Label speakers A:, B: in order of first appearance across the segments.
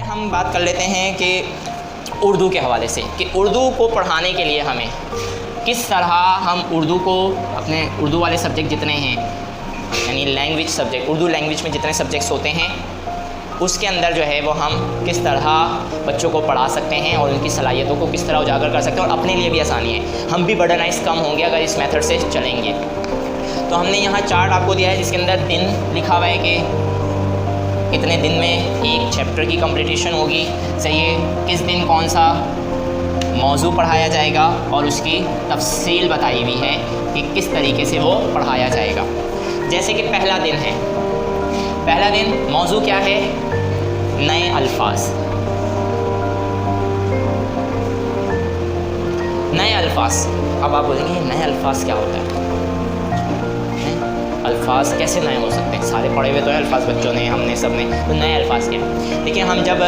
A: हम बात कर लेते हैं कि उर्दू के हवाले से कि उर्दू को पढ़ाने के लिए हमें किस तरह हम उर्दू को अपने उर्दू वाले सब्जेक्ट जितने हैं यानी लैंग्वेज सब्जेक्ट उर्दू लैंग्वेज में जितने सब्जेक्ट्स होते हैं उसके अंदर जो है वो हम किस तरह बच्चों को पढ़ा सकते हैं और उनकी सलाहियतों को किस तरह उजागर कर सकते हैं और अपने लिए भी आसानी है, हम भी बर्डनाइज कम होंगे अगर इस मेथड से चलेंगे। तो हमने यहाँ चार्ट आपको दिया है जिसके अंदर दिन लिखा हुआ है कि इतने दिन में एक चैप्टर की कंप्लीटेशन होगी, सही है, किस दिन कौन सा मौजू पढ़ाया जाएगा और उसकी तफसील बताई हुई है कि किस तरीके से वो पढ़ाया जाएगा। जैसे कि पहला दिन है, पहला दिन मौजू क्या है, नए अल्फाज। नए अल्फाज, अब आप बोलेंगे नए अल्फाज क्या होता है, अल्फाज कैसे नए हो सकते हैं, सारे पढ़े हुए तो है अल्फाज बच्चों ने, हमने सब ने, तो नए अल्फाज क्या हैं। देखिए हम जब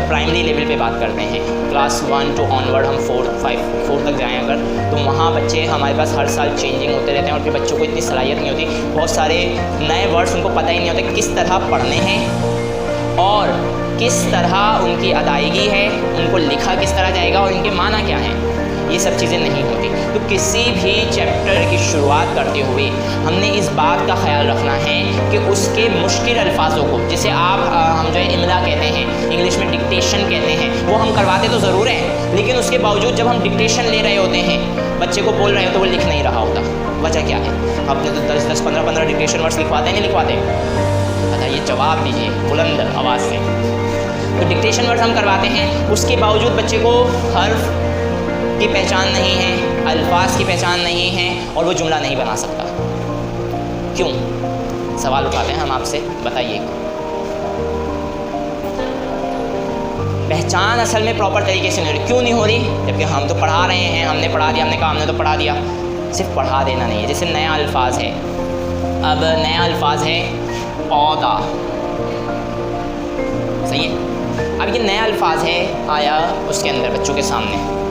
A: प्राइमरी लेवल पे बात करते हैं, क्लास 1 to ऑनवर्ड, हम 4 तक जाएँ अगर, तो वहाँ बच्चे हमारे पास हर साल चेंजिंग होते रहते हैं और फिर बच्चों को इतनी सलाहियत नहीं होती, बहुत सारे नए वर्ड्स उनको पता ही नहीं होते किस तरह पढ़ने हैं और किस तरह उनकी अदायगी है, उनको लिखा किस तरह जाएगा और इनके माना क्या है, ये सब चीज़ें नहीं होती। तो किसी भी चैप्टर की शुरुआत करते हुए हमने इस बात का ख्याल रखना है कि उसके मुश्किल अल्फाजों को, जैसे आप हम जो है इमला कहते हैं, इंग्लिश में डिक्टेशन कहते हैं, वो हम करवाते तो ज़रूर हैं, लेकिन उसके बावजूद जब हम डिक्टेशन ले रहे होते हैं, बच्चे को बोल रहे हो तो वो लिख नहीं रहा होता, वजह क्या है, आपने तो 10-10, 15-15 डिक्टेशन वर्ड्स लिखवाते हैं, नहीं लिखवाते, बताइए, जवाब दीजिए बुलंद आवाज़ से। तो डिक्टेशन वर्ड्स हम करवाते हैं, उसके बावजूद बच्चे को हर्फ की पहचान नहीं है, अल्फाज की पहचान नहीं है और वो जुमला नहीं बना सकता। क्यों? सवाल उठाते हैं हम आपसे, बताइए। पहचान असल में प्रॉपर तरीके से नहीं हो रही, क्यों नहीं हो रही, जबकि हम तो पढ़ा रहे हैं, हमने पढ़ा दिया, हमने कहा हमने तो पढ़ा दिया, सिर्फ पढ़ा देना नहीं है। जैसे नया अल्फाज है, अब नया अल्फाज है पौधा, सही है, अब ये नया अल्फाज है आया उसके अंदर बच्चों के सामने,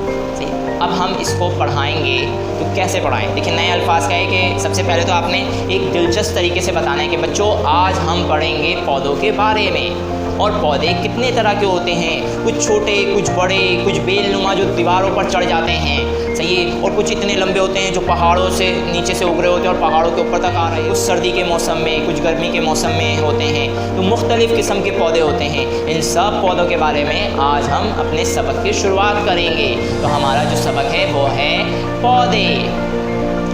A: अब हम इसको पढ़ाएंगे तो कैसे पढ़ाएं। देखिए नए अल्फाज का है कि सबसे पहले तो आपने एक दिलचस्प तरीके से बताना है कि बच्चों आज हम पढ़ेंगे पौधों के बारे में, और पौधे कितने तरह के होते हैं, कुछ छोटे, कुछ बड़े, कुछ बेलनुमा जो दीवारों पर चढ़ जाते हैं, सही है, और कुछ इतने लंबे होते हैं जो पहाड़ों से नीचे से उग रहे होते हैं और पहाड़ों के ऊपर तक आ रहे हैं, कुछ सर्दी के मौसम में, कुछ गर्मी के मौसम में होते हैं, तो मुख्तलिफ़ किस्म के पौधे होते हैं। इन सब पौधों के बारे में आज हम अपने सबक की शुरुआत करेंगे। तो हमारा जो सबक है वो है पौधे।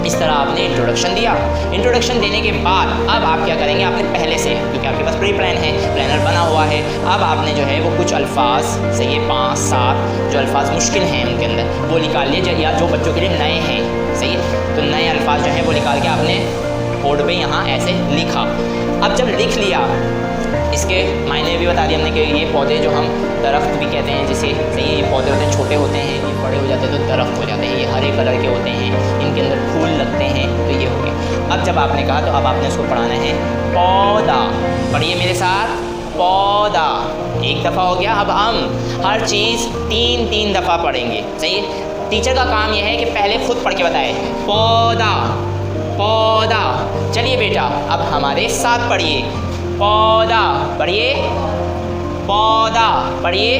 A: इस तरह आपने इंट्रोडक्शन दिया, इंट्रोडक्शन देने के बाद अब आप क्या करेंगे, आपने पहले से, क्योंकि आपके पास प्री प्लान है, प्लानर बना हुआ है, अब आपने जो है वो कुछ अल्फाज, सही है, 5-7 जो अल्फाज मुश्किल हैं उनके अंदर वो निकाल लिए, या जो बच्चों के लिए नए हैं, सही है, तो नए अल्फाज जो हैं वो निकाल के आपने बोर्ड पे यहाँ ऐसे लिखा। अब जब लिख लिया, इसके मायने भी बता दिए हमने कि ये पौधे जो हम दरख्त भी कहते हैं, जैसे सही है, ये पौधे होते हैं, छोटे होते हैं, ये बड़े हो जाते हैं तो दरख्त हो जाते हैं, ये हरे कलर के होते हैं, इनके अंदर फूल लगते हैं, तो ये हो गया। अब जब आपने कहा तो अब आपने उसको पढ़ाना है पौधा, पढ़िए मेरे साथ, पौधा, एक दफ़ा हो गया। अब हम हर चीज़ 3-3 दफ़ा पढ़ेंगे, सही है। टीचर का काम यह है कि पहले खुद पढ़ के बताए, पौधा पौधा, चलिए बेटा अब हमारे साथ पढ़िए, पौधा पढ़िए, पौधा पढ़िए,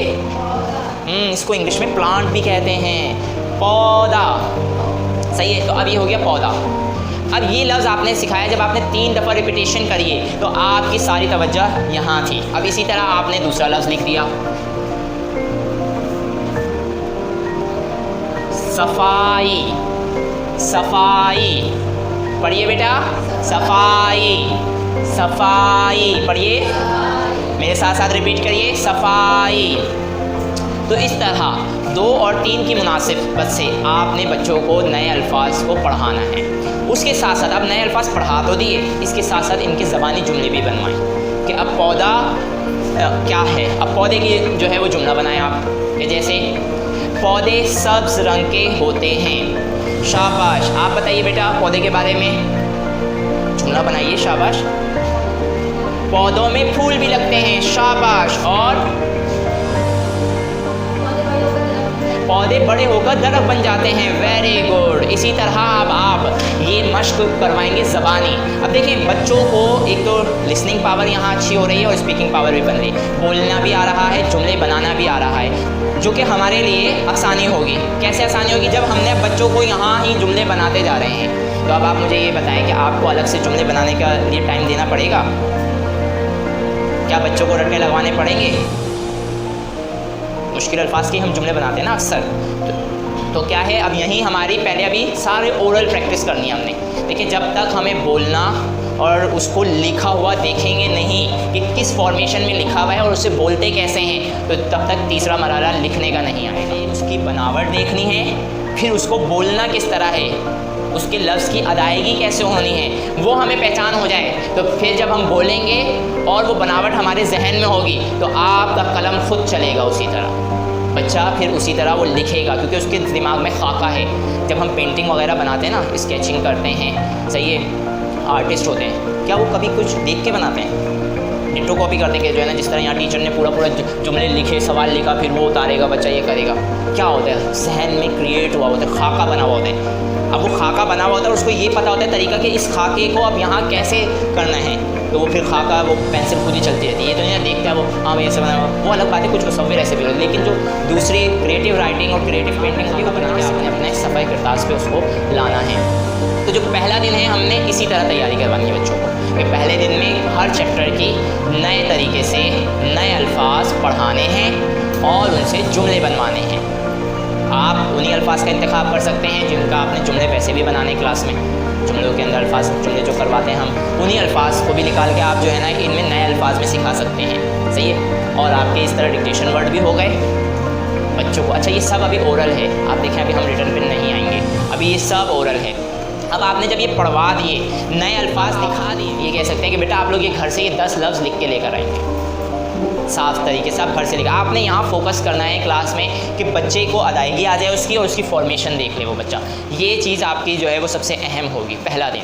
A: इसको इंग्लिश में प्लांट भी कहते हैं, पौधा, सही है। तो अब ये हो गया पौधा। अब ये लफ्ज़ आपने सिखाया, जब आपने 3 दफ़ा रिपीटेशन करिए तो आपकी सारी तवज्जो यहाँ थी। अब इसी तरह आपने दूसरा लफ्ज़ लिख दिया, सफाई, सफाई पढ़िए बेटा, सफाई, सफाई पढ़िए, मेरे साथ साथ रिपीट करिए, सफाई। तो इस तरह 2 और 3 की मुनासिबत से आपने बच्चों को नए अल्फाज को पढ़ाना है। उसके साथ साथ अब नए अल्फाज पढ़ा तो दिए, इसके साथ साथ इनके ज़बानी जुमले भी बनवाएं कि अब पौधा क्या है, अब पौधे की जो है वो जुमला बनाएं आप, कि जैसे पौधे सब्ज़ रंग के होते हैं, शाबाश। आप बताइए बेटा पौधे के बारे में जुमला बनाइए, शाबाश। पौधों में फूल भी लगते हैं, शाबाश। और पौधे बड़े होकर दरख्त बन जाते हैं। Very good. इसी तरह अब आप ये मश्क करवाएंगे ज़बानी। अब देखिए बच्चों को एक तो लिसनिंग पावर यहाँ अच्छी हो रही है और स्पीकिंग पावर भी बन रही है, बोलना भी आ रहा है, जुमले बनाना भी आ रहा है, जो कि हमारे लिए आसानी होगी। कैसे आसानी होगी? जब हमने बच्चों को यहाँ ही जुमले बनाते जा रहे हैं। तो अब आप मुझे ये बताएं कि आपको अलग से जुमले बनाने का लिए टाइम देना पड़ेगा? क्या बच्चों को रट्टे लगवाने पड़ेंगे? मुश्किल अल्फाज के हम जुमले बनाते हैं ना अक्सर। तो क्या है, अब यहीं हमारी पहले अभी सारे ओरल प्रैक्टिस करनी है हमने। देखिए जब तक हमें बोलना और उसको लिखा हुआ देखेंगे नहीं कि किस फॉर्मेशन में लिखा हुआ है और उसे बोलते कैसे हैं, तो तब तक तीसरा मरहला लिखने का नहीं आएगा। उसकी बनावट देखनी है, फिर उसको बोलना किस तरह है, उसके लफ्ज़ की अदायगी कैसे होनी है, वो हमें पहचान हो जाए तो फिर जब हम बोलेंगे और वो बनावट हमारे जहन में होगी तो आपका कलम खुद चलेगा उसी तरह। बच्चा फिर उसी तरह वो लिखेगा क्योंकि उसके दिमाग में खाका है। जब हम पेंटिंग वगैरह बनाते हैं ना, स्केचिंग करते हैं, सही है, आर्टिस्ट होते हैं, क्या वो कभी कुछ देख के बनाते हैं? डिट्टो कॉपी करते हैं जो है ना, जिस तरह यहाँ टीचर ने पूरा जुमले लिखे, सवाल लिखा, फिर वो उतारेगा बच्चा, ये करेगा। क्या होता है, जहन में क्रिएट हुआ होता है, खाका बना हुआ होता है। अब वो खाका बना हुआ होता है, उसको ये पता होता है तरीका कि इस खाके को अब यहाँ कैसे करना है, तो वो फिर खाका, वो पेंसिल खुद ही चलती रहती है। ये तो नहीं देखता है वो, हाँ मैं ऐसे बना हुआ, वो अलग बात है, कुछ मुसव्विर ऐसे भी होते, लेकिन जो दूसरी क्रिएटिव राइटिंग और क्रिएटिव पेंटिंग भी वो बना के आपने अपने सफ़ाई किरदास पे उसको लाना है। तो जो पहला दिन है हमने इसी तरह तैयारी करवानी है बच्चों को कि पहले दिन में हर चैप्टर की नए तरीके से नए अल्फाज पढ़ाने हैं और उनसे जुमले बनवाने हैं। आप उन्हीं अल्फाज का इंतखाब कर सकते हैं जिनका आपने जुमले वैसे भी बनाने क्लास में, जुमलों के अंदर अल्फाज, जुमले जो करवाते हैं हम, उन्हीं अल्फाज को भी निकाल के आप जो है ना इनमें नए अल्फाज में सिखा सकते हैं, सही है। और आपके इस तरह डिक्टेशन वर्ड भी हो गए बच्चों को। अच्छा ये सब अभी ओरल है, आप देखें अभी हम रिटर्न पे नहीं आएंगे, अभी ये सब ओरल है। अब आपने जब ये पढ़वा दिए, नए अल्फाज दिखा दिए, ये कह सकते हैं कि बेटा आप लोग ये घर से ये 10 लफ्ज़ लिख के लेकर आएंगे साफ़ तरीके से, आप घर से लिखा। आपने यहाँ फोकस करना है क्लास में कि बच्चे को अदायगी आ जाए उसकी और उसकी फॉर्मेशन देख ले वो बच्चा। ये चीज़ आपकी जो है वो सबसे अहम होगी पहला दिन।